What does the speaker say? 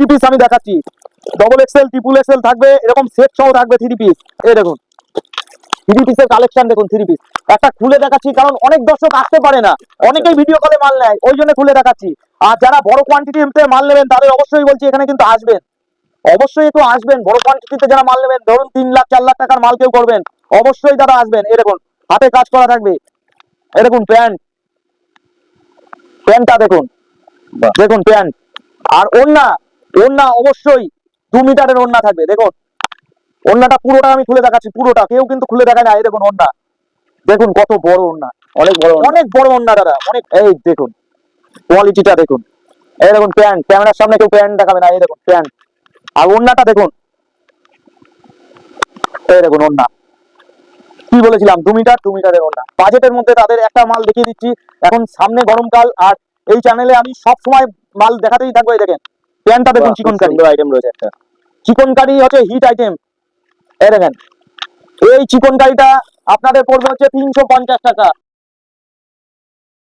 Three piece আমি দেখাচ্ছি, double XL triple Excel থাকবে, এরকম সেট সহ থাকবে থ্রি পিস। এই দেখুন থ্রি পিসের কালেকশন দেখুন, থ্রি পিস একটা খুলে দেখাচ্ছি, কারণ অনেক দর্শক আসতে পারে না, অনেকেই ভিডিও কলে মাল নেয়, ওই জন্য খুলে দেখাচ্ছি। আর যারা বড় কোয়ান্টিটিতে মাল নেবেন তাদের অবশ্যই বলছি এখানে কিন্তু আসবেন, অবশ্যই একটু আসবেন। বড় কোয়ান্টিটিতে যারা মাল নেবেন, ধরুন 3 লাখ 4 লাখ টাকার মাল কেউ করবেন, অবশ্যই দাদা আসবেন। এই দেখুন হাতে কাজ করা থাকবে, এই দেখুন প্যান্টটা দেখুন, দেখুন প্যান্ট। আর ওড়না, ওড়না অবশ্যই 2 মিটারের ওড়না থাকবে। দেখুন ওড়নাটা পুরোটা আমি খুলে দেখাচ্ছি, পুরোটা কেউ কিন্তু খুলে দেখায় না। এই দেখুন ওড়না, দেখুন কত বড় ওড়না, অনেক বড়, অনেক বড় ওড়না দাদা, অনেক। এই দেখুন কোয়ালিটিটা দেখুন, এই দেখুন প্যান্ট, ক্যামেরার সামনে কেউ প্যান্ট দেখাবে না, এই দেখুন প্যান্ট। আর ওড়নাটা দেখুন, এই দেখুন ওড়না, কি বলেছিলাম 2 মিটারের ওড়না। বাজেটের মধ্যে তাদের একটা মাল দেখিয়ে দিচ্ছি, এখন সামনে গরমকাল, আর এই চ্যানেলে আমি সব সময় মাল দেখাতেই থাকবো। এই দেখেন প্যান্টটা দেখুন, চিকনকারি আইটেম রয়েছে একটা, চিকনকারি হচ্ছে হিট আইটেম। এই দেখেন এই চিকনকারিটা আপনাদের পড়বে হচ্ছে 350 টাকা।